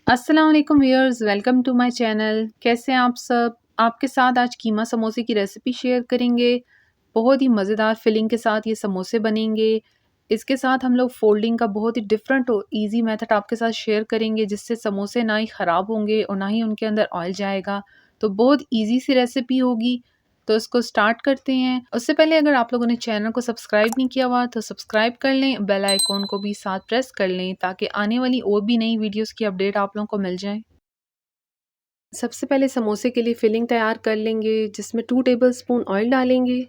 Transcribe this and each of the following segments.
अस्सलाम वालेकुम viewers, welcome to my channel. कैसे हैं आप सब? आपके साथ आज कीमा समोसे की रेसिपी शेयर करेंगे। बहुत ही मज़ेदार फिलिंग के साथ ये समोसे बनेंगे। इसके साथ हम लोग फोल्डिंग का बहुत ही डिफरेंट और इजी मेथड आपके साथ शेयर करेंगे, जिससे समोसे ना ही ख़राब होंगे और ना ही उनके अंदर ऑयल जाएगा। तो बहुत इजी सी रेसिपी होगी। तो इसको स्टार्ट करते हैं। उससे पहले अगर आप लोगों ने चैनल को सब्सक्राइब नहीं किया हुआ तो सब्सक्राइब कर लें, बेल आइकॉन को भी साथ प्रेस कर लें ताकि आने वाली और भी नई वीडियोस की अपडेट आप लोगों को मिल जाए। सबसे पहले समोसे के लिए फिलिंग तैयार कर लेंगे, जिसमें 2 टेबलस्पून ऑयल डालेंगे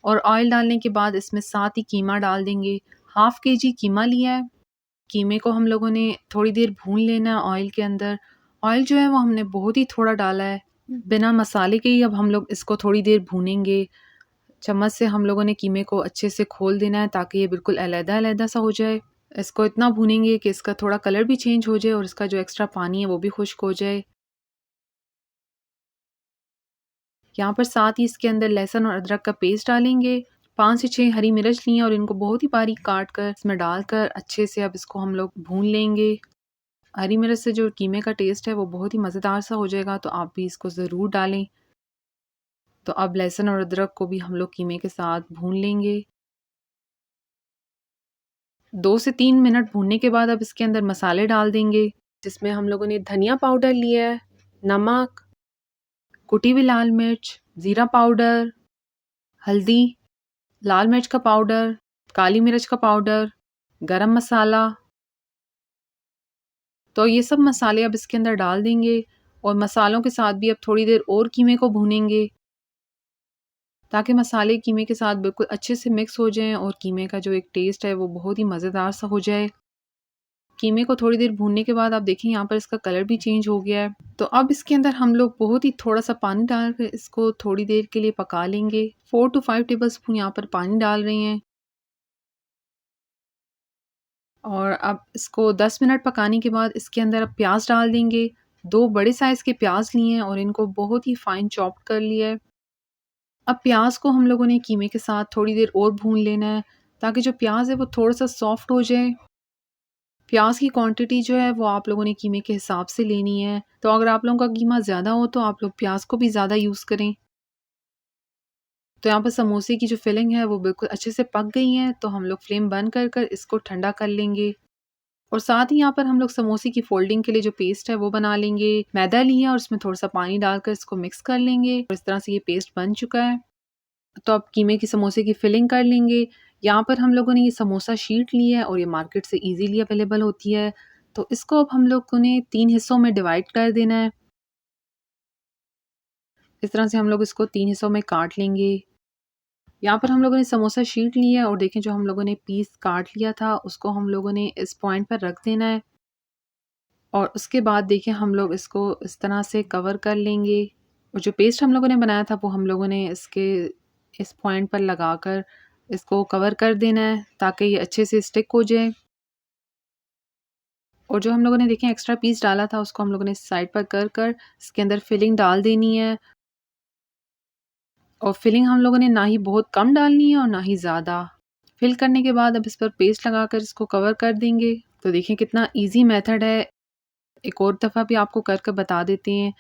और ऑयल डालने के बाद इसमें साथ ही कीमा डाल देंगे। हाफ केजी कीमा लिया है। कीमे को हम लोगों ने थोड़ी देर भून लेना है ऑयल के अंदर। ऑयल जो है वो हमने बहुत ही थोड़ा डाला है, बिना मसाले के ही अब हम लोग इसको थोड़ी देर भूनेंगे। चम्मच से हम लोगों ने कीमे को अच्छे से खोल देना है ताकि ये बिल्कुल अलग-अलग सा हो जाए। इसको इतना भूनेंगे कि इसका थोड़ा कलर भी चेंज हो जाए और इसका जो एक्स्ट्रा पानी है वो भी खुश्क हो जाए। यहाँ पर साथ ही इसके अंदर लहसुन और अदरक का पेस्ट डालेंगे। 5 से 6 हरी मिर्च ली हैं और इनको बहुत ही बारीक काट कर इसमें डालकर अच्छे से अब इसको हम लोग भून लेंगे। हरी मिर्च से जो कीमे का टेस्ट है वो बहुत ही मज़ेदार सा हो जाएगा, तो आप भी इसको ज़रूर डालें। तो अब लहसुन और अदरक को भी हम लोग कीमे के साथ भून लेंगे। 2 से 3 मिनट भूनने के बाद अब इसके अंदर मसाले डाल देंगे, जिसमें हम लोगों ने धनिया पाउडर लिया है, नमक, कुटी हुई लाल मिर्च, ज़ीरा पाउडर, हल्दी, लाल मिर्च का पाउडर, काली मिर्च का पाउडर, गरम मसाला। तो ये सब मसाले अब इसके अंदर डाल देंगे और मसालों के साथ भी अब थोड़ी देर और कीमे को भूनेंगे ताकि मसाले कीमे के साथ बिल्कुल अच्छे से मिक्स हो जाएं और कीमे का जो एक टेस्ट है वो बहुत ही मज़ेदार सा हो जाए। कीमे को थोड़ी देर भूनने के बाद आप देखें यहाँ पर इसका कलर भी चेंज हो गया है। तो अब इसके अंदर हम लोग बहुत ही थोड़ा सा पानी डाल कर इसको थोड़ी देर के लिए पका लेंगे। 4 to 5 टेबल स्पून यहाँ पर पानी डाल रहे हैं और अब इसको 10 मिनट पकाने के बाद इसके अंदर अब प्याज डाल देंगे। 2 बड़े साइज़ के प्याज लिए हैं और इनको बहुत ही फाइन चॉप कर लिया है। अब प्याज को हम लोगों ने कीमे के साथ थोड़ी देर और भून लेना है ताकि जो प्याज है वो थोड़ा सा सॉफ्ट हो जाए। प्याज की क्वांटिटी जो है वो आप लोगों ने कीमे के हिसाब से लेनी है। तो अगर आप लोगों का कीमा ज़्यादा हो तो आप लोग प्याज को भी ज़्यादा यूज़ करें। तो यहाँ पर समोसे की जो फिलिंग है वो बिल्कुल अच्छे से पक गई है, तो हम लोग फ्लेम बंद कर कर इसको ठंडा कर लेंगे। और साथ ही यहाँ पर हम लोग समोसे की फोल्डिंग के लिए जो पेस्ट है वो बना लेंगे। मैदा लिया और उसमें थोड़ा सा पानी डालकर इसको मिक्स कर लेंगे और इस तरह से ये पेस्ट बन चुका है। तो अब कीमे की समोसे की फिलिंग कर लेंगे। यहाँ पर हम लोगों ने ये समोसा शीट ली है और ये मार्केट से इजीली अवेलेबल होती है। तो इसको अब हम लोगों ने 3 हिस्सों में डिवाइड कर देना है। इस तरह से हम लोग इसको 3 हिस्सों में काट लेंगे। यहाँ पर हम लोगों ने समोसा शीट ली है और देखें जो हम लोगों ने पीस काट लिया था उसको हम लोगों ने इस पॉइंट पर रख देना है और उसके बाद देखें हम लोग इसको इस तरह से कवर कर लेंगे और जो पेस्ट हम लोगों ने बनाया था वो हम लोगों ने इसके इस पॉइंट पर लगाकर इसको कवर कर देना है ताकि ये अच्छे से स्टिक हो जाए। और जो हम लोगों ने देखें एक्स्ट्रा पीस डाला था उसको हम लोगों ने साइड पर कर कर इसके अंदर फिलिंग डाल देनी है। और फिलिंग हम लोगों ने ना ही बहुत कम डालनी है और ना ही ज़्यादा। फिल करने के बाद अब इस पर पेस्ट लगाकर इसको कवर कर देंगे। तो देखिए कितना इजी मेथड है। एक और दफ़ा भी आपको कर कर बता देते हैं।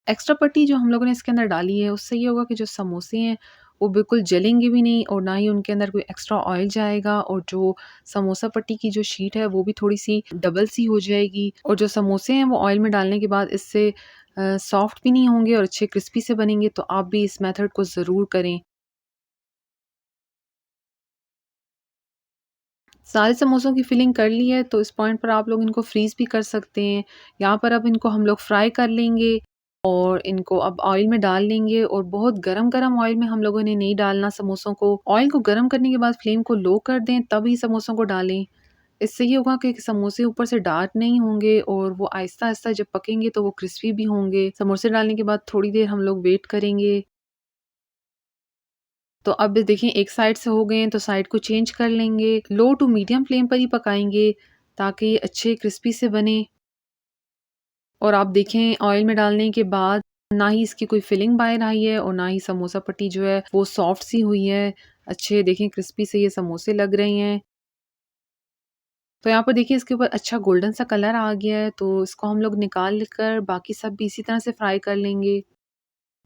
एक्स्ट्रा पट्टी जो हम लोगों ने इसके अंदर डाली है उससे ये होगा कि जो समोसे हैं वो बिल्कुल जलेंगे भी नहीं और ना ही उनके अंदर कोई एक्स्ट्रा ऑयल जाएगा और जो समोसा पट्टी की जो शीट है वो भी थोड़ी सी डबल सी हो जाएगी और जो समोसे हैं वो ऑयल में डालने के बाद इससे सॉफ्ट भी नहीं होंगे और अच्छे क्रिस्पी से बनेंगे। तो आप भी इस मेथड को ज़रूर करें। सारे समोसों की फिलिंग कर ली है तो इस पॉइंट पर आप लोग इनको फ्रीज़ भी कर सकते हैं। यहाँ पर अब इनको हम लोग फ्राई कर लेंगे और इनको अब ऑयल में डाल लेंगे और बहुत गरम-गरम ऑयल में हम लोगों ने नहीं डालना समोसों को। ऑयल को गरम करने के बाद फ्लेम को लो कर दें तभी समोसों को डालें। इससे ये होगा कि समोसे ऊपर से डार्क नहीं होंगे और वो आहिस्ता-आहिस्ता जब पकेंगे तो वो क्रिस्पी भी होंगे। समोसे डालने के बाद थोड़ी देर हम लोग वेट करेंगे। तो अब देखें एक साइड से हो गए हैं तो साइड को चेंज कर लेंगे। लो टू मीडियम फ्लेम पर ही पकाएंगे ताकि ये अच्छे क्रिस्पी से बने। और आप देखें ऑयल में डालने के बाद ना ही इसकी कोई फिलिंग बाहर आई है और ना ही समोसा पट्टी जो है वो सॉफ्ट सी हुई है। अच्छे देखें क्रिस्पी से ये समोसे लग रहे हैं। तो यहाँ पर देखिए इसके ऊपर अच्छा गोल्डन सा कलर आ गया है, तो इसको हम लोग निकाल कर बाकी सब भी इसी तरह से फ्राई कर लेंगे।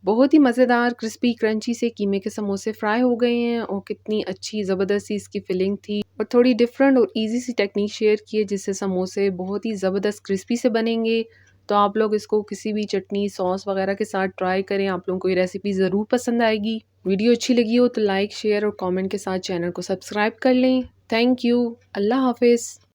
बहुत ही मज़ेदार क्रिस्पी क्रंची से कीमे के समोसे फ्राई हो गए हैं और कितनी अच्छी ज़बरदस्त सी इसकी फिलिंग थी और थोड़ी डिफरेंट और इजी सी टेक्निक शेयर की है जिससे समोसे बहुत ही ज़बरदस्त क्रिस्पी से बनेंगे। तो आप लोग इसको किसी भी चटनी सॉस वगैरह के साथ ट्राई करें, आप लोगों को ये रेसिपी ज़रूर पसंद आएगी। वीडियो अच्छी लगी हो तो लाइक शेयर और कमेंट के साथ चैनल को सब्सक्राइब कर लें। Thank you. अल्लाह हाफिज़।